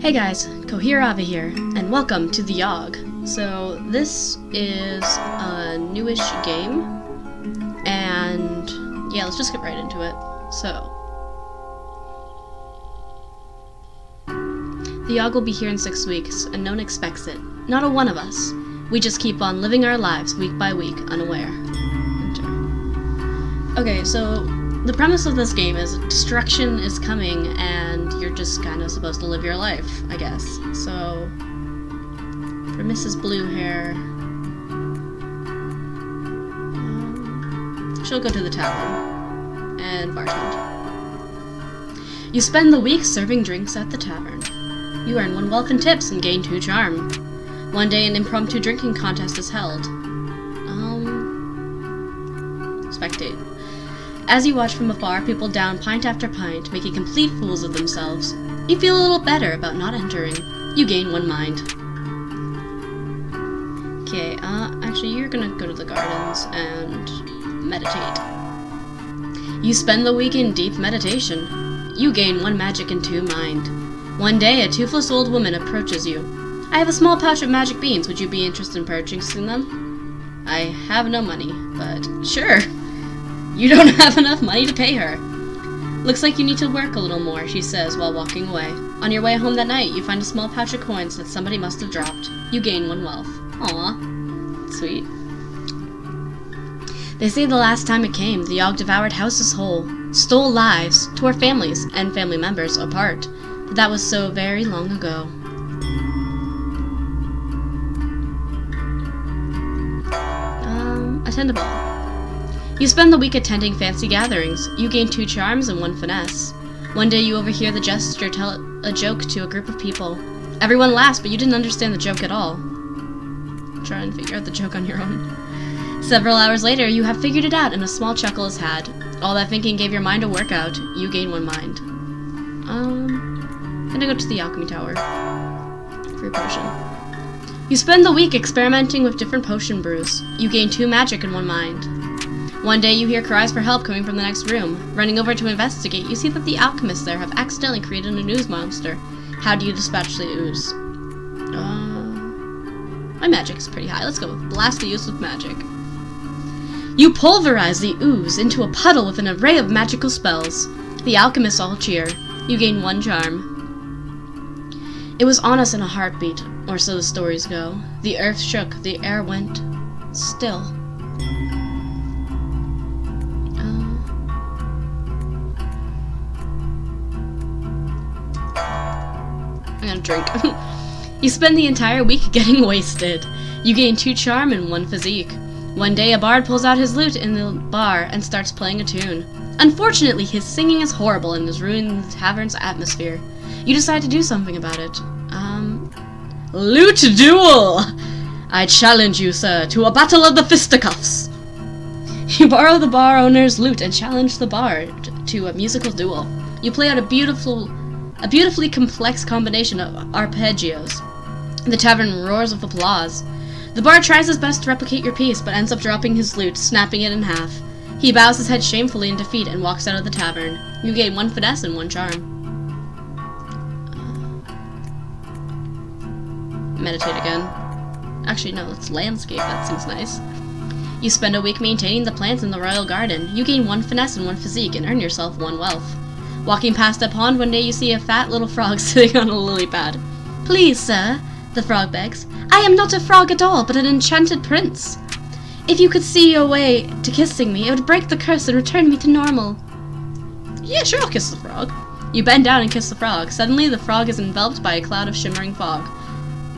Hey guys, Kohirava here, and welcome to the Yawhg. So this is a newish game, and yeah, let's just get right into it. So, the Yawhg will be here in 6 weeks, and no one expects it. Not a one of us. We just keep on living our lives week by week, unaware. Enter. Okay, so the premise of this game is destruction is coming, and you're just kind of supposed to live your life, I guess. So, for Mrs. Blue Hair, she'll go to the tavern and bartend. You spend the week serving drinks at the tavern. You earn 1 wealth in tips and gain 2 charm. One day an impromptu drinking contest is held. Spectate. As you watch from afar, people down pint after pint, making complete fools of themselves. You feel a little better about not entering. You gain 1 mind. Okay, actually you're gonna go to the gardens and meditate. You spend the week in deep meditation. You gain 1 magic and 2 mind. One day, a toothless old woman approaches you. I have a small pouch of magic beans. Would you be interested in purchasing them? I have no money, but sure. You don't have enough money to pay her. Looks like you need to work a little more, she says while walking away. On your way home that night, you find a small pouch of coins that somebody must have dropped. You gain 1 wealth. Aw. Sweet. They say the last time it came, the Yawhg devoured houses whole, stole lives, tore families and family members apart. But that was so very long ago. Attend a ball. You spend the week attending fancy gatherings. You gain 2 charms and 1 finesse. One day you overhear the jester tell a joke to a group of people. Everyone laughs, but you didn't understand the joke at all. Try and figure out the joke on your own. Several hours later, you have figured it out and a small chuckle is had. All that thinking gave your mind a workout. You gain 1 mind. I'm gonna go to the alchemy tower. Free potion. You spend the week experimenting with different potion brews. You gain 2 magic and 1 mind. One day you hear cries for help coming from the next room. Running over to investigate, you see that the alchemists there have accidentally created an ooze monster. How do you dispatch the ooze? My magic's pretty high. Let's go with blast the ooze with magic. You pulverize the ooze into a puddle with an array of magical spells. The alchemists all cheer. You gain 1 charm. It was on us in a heartbeat, or so the stories go. The earth shook, the air went still. I'm gonna drink. You spend the entire week getting wasted. You gain 2 charm and 1 physique. One day a bard pulls out his lute in the bar and starts playing a tune. Unfortunately, his singing is horrible and is ruining the tavern's atmosphere. You decide to do something about it. Lute duel! I challenge you, sir, to a battle of the fisticuffs. You borrow the bar owner's lute and challenge the bard to a musical duel. You play out a beautifully complex combination of arpeggios. The tavern roars with applause. The bard tries his best to replicate your piece, but ends up dropping his lute, snapping it in half. He bows his head shamefully in defeat and walks out of the tavern. You gain 1 finesse and 1 charm. Meditate again. Actually, no, it's landscape. That seems nice. You spend a week maintaining the plants in the royal garden. You gain 1 finesse and 1 physique and earn yourself 1 wealth. Walking past a pond one day, you see a fat little frog sitting on a lily pad. Please, sir, the frog begs. I am not a frog at all, but an enchanted prince. If you could see your way to kissing me, it would break the curse and return me to normal. Yeah, sure, I'll kiss the frog. You bend down and kiss the frog. Suddenly, the frog is enveloped by a cloud of shimmering fog.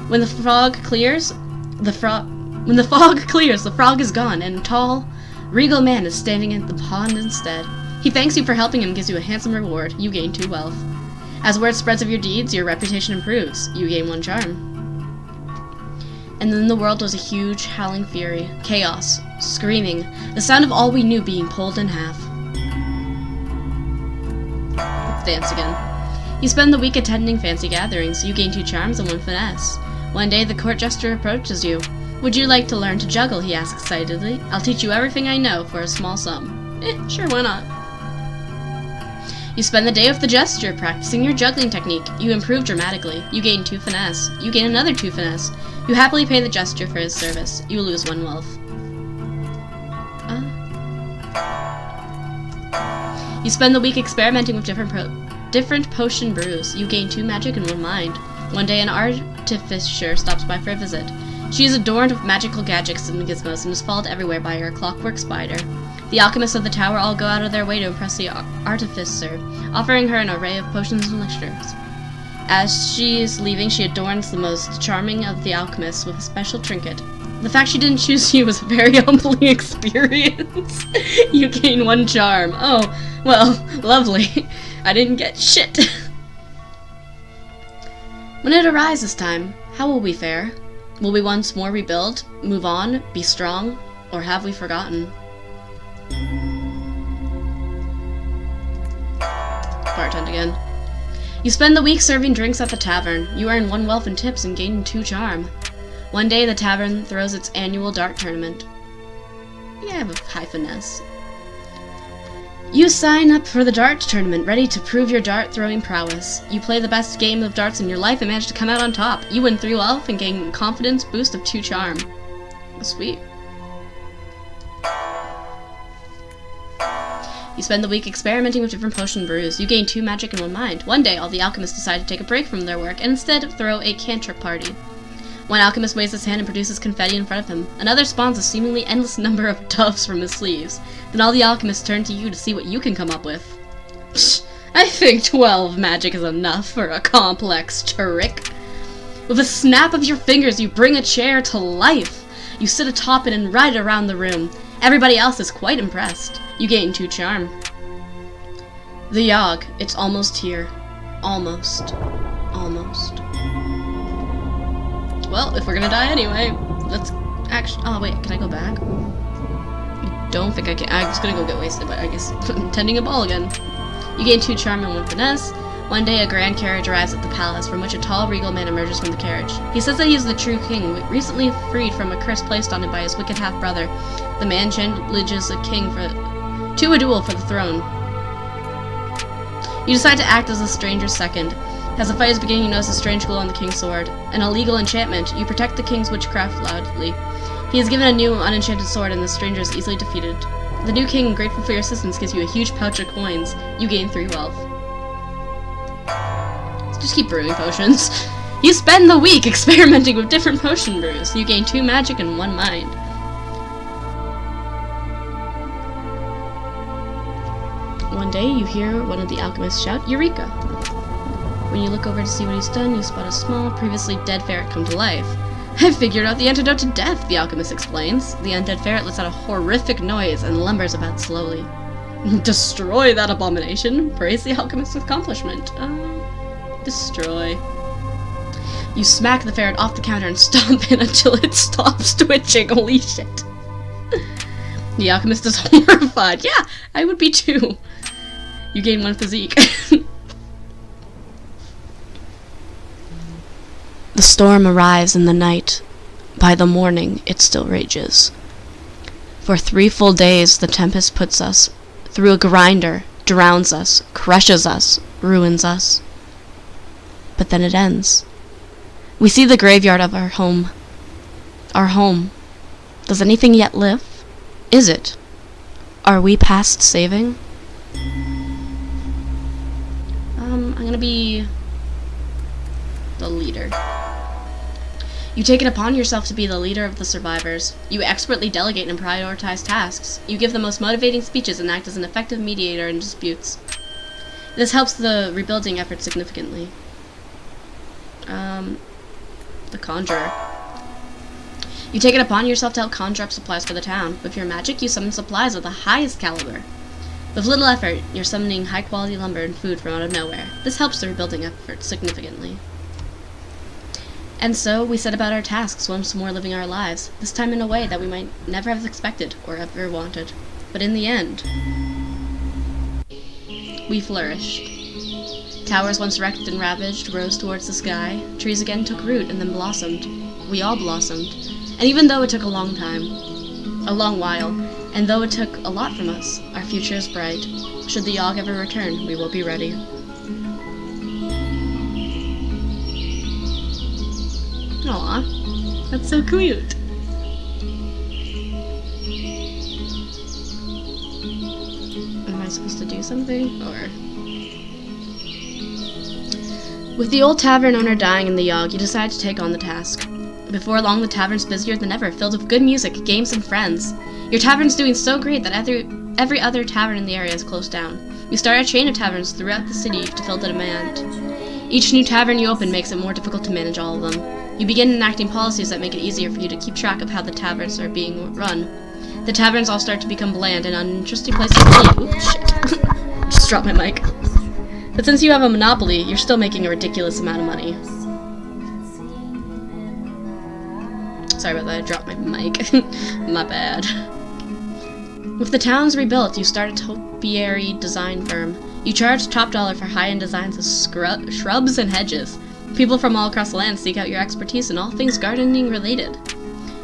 When the fog clears, the frog is gone, and a tall, regal man is standing at the pond instead. He thanks you for helping him and gives you a handsome reward. You gain 2 wealth. As word spreads of your deeds, your reputation improves. You gain 1 charm. And then the world was a huge, howling fury. Chaos. Screaming. The sound of all we knew being pulled in half. Let's dance again. You spend the week attending fancy gatherings. You gain 2 charms and 1 finesse. One day the court jester approaches you. Would you like to learn to juggle? He asks excitedly. I'll teach you everything I know for a small sum. Sure, why not? You spend the day with the jester, practicing your juggling technique. You improve dramatically. You gain 2 finesse. You gain another 2 finesse. You happily pay the jester for his service. You lose 1 wealth. You spend the week experimenting with different potion brews. You gain 2 magic and 1 mind. One day an artificer stops by for a visit. She is adorned with magical gadgets and gizmos and is followed everywhere by her clockwork spider. The alchemists of the tower all go out of their way to impress the artificer, offering her an array of potions and elixirs. As she is leaving, she adorns the most charming of the alchemists with a special trinket. The fact she didn't choose you was a very humbling experience. You gain 1 charm. Oh, well, lovely. I didn't get shit. When it arrives this time, how will we fare? Will we once more rebuild, move on, be strong, or have we forgotten? Bartend again. You spend the week serving drinks at the tavern. You earn 1 wealth in tips and gain 2 charm. One day the tavern throws its annual dart tournament. Yeah, I have a high finesse. You sign up for the dart tournament, ready to prove your dart throwing prowess. You play the best game of darts in your life and manage to come out on top. You win 3 wealth and gain confidence boost of 2 charm. Oh, sweet. You spend the week experimenting with different potion brews. You gain 2 magic and 1 mind. One day, all the alchemists decide to take a break from their work and instead throw a cantrip party. One alchemist waves his hand and produces confetti in front of him. Another spawns a seemingly endless number of doves from his sleeves. Then all the alchemists turn to you to see what you can come up with. Psh, I think 12 magic is enough for a complex trick. With a snap of your fingers, you bring a chair to life. You sit atop it and ride it around the room. Everybody else is quite impressed. You gain 2 charm. The Yawhg, it's almost here. Almost. Almost. Well, if we're gonna die anyway, let's actually. Oh, wait, can I go back? I don't think I can. I'm just gonna go get wasted, but I guess I'm tending a ball again. You gain 2 charm and 1 finesse. One day, a grand carriage arrives at the palace, from which a tall, regal man emerges from the carriage. He says that he is the true king, recently freed from a curse placed on him by his wicked half-brother. The man challenges the king to a duel for the throne. You decide to act as the stranger's second. As the fight is beginning, you notice a strange glow on the king's sword. An illegal enchantment. You protect the king's witchcraft loudly. He is given a new, unenchanted sword, and the stranger is easily defeated. The new king, grateful for your assistance, gives you a huge pouch of coins. You gain 3 wealth. Just keep brewing potions. You spend the week experimenting with different potion brews. You gain 2 magic and 1 mind. One day, you hear one of the alchemists shout, "Eureka!" When you look over to see what he's done, you spot a small, previously dead ferret come to life. "I've figured out the antidote to death," the alchemist explains. The undead ferret lets out a horrific noise and lumbers about slowly. "Destroy that abomination!" Praise the alchemist's accomplishment. Destroy. You smack the ferret off the counter and stomp it until it stops twitching. Holy shit. The alchemist is horrified. Yeah, I would be too. You gain 1 physique. The storm arrives in the night. By the morning, it still rages. For 3 full days, the tempest puts us through a grinder, drowns us, crushes us, ruins us. But then it ends. We see the graveyard of our home. Our home. Does anything yet live? Is it? Are we past saving? I'm gonna be the leader. You take it upon yourself to be the leader of the survivors. You expertly delegate and prioritize tasks. You give the most motivating speeches and act as an effective mediator in disputes. This helps the rebuilding effort significantly. The Conjurer. You take it upon yourself to help conjure up supplies for the town. With your magic, you summon supplies of the highest caliber. With little effort, you're summoning high-quality lumber and food from out of nowhere. This helps the rebuilding effort significantly. And so, we set about our tasks, once more living our lives, this time in a way that we might never have expected or ever wanted. But in the end, we flourished. Towers once wrecked and ravaged rose towards the sky. Trees again took root and then blossomed. We all blossomed. And even though it took a long while, And though it took a lot from us, our future is bright. Should the Yawhg ever return, we will be ready. Aw, that's so cute. Am I supposed to do something, or? With the old tavern owner dying in the Yawhg, you decide to take on the task. Before long, the tavern's busier than ever, filled with good music, games, and friends. Your tavern's doing so great that every other tavern in the area is closed down. You start a chain of taverns throughout the city to fill the demand. Each new tavern you open makes it more difficult to manage all of them. You begin enacting policies that make it easier for you to keep track of how the taverns are being run. The taverns all start to become bland and uninteresting places to be. Oops, shit. Just dropped my mic. But since you have a monopoly, you're still making a ridiculous amount of money. Sorry about that, I dropped my mic. My bad. With the towns rebuilt, you start a topiary design firm. You charge top dollar for high-end designs of shrubs and hedges. People from all across the land seek out your expertise in all things gardening related.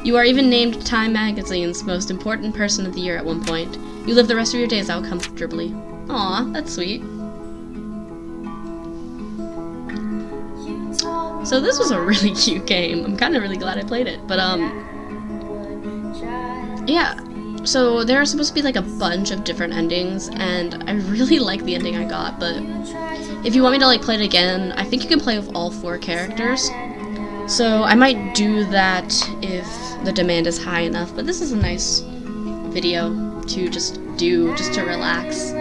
You are even named Time Magazine's most important person of the year at one point. You live the rest of your days out comfortably. Aw, that's sweet. So this was a really cute game. I'm kind of really glad I played it. But, yeah. So there are supposed to be like a bunch of different endings, and I really like the ending I got, but if you want me to like play it again, I think you can play with all 4 characters. So I might do that if the demand is high enough, but this is a nice video to just do, just to relax.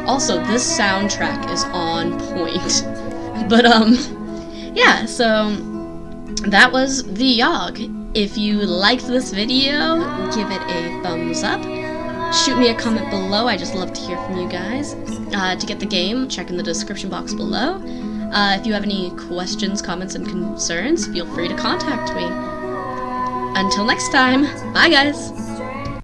Also, this soundtrack is on point. But, yeah, so that was the Yawhg. If you liked this video, give it a thumbs up. Shoot me a comment below. I just love to hear from you guys. To get the game, check in the description box below. If you have any questions, comments, and concerns, feel free to contact me. Until next time, bye guys!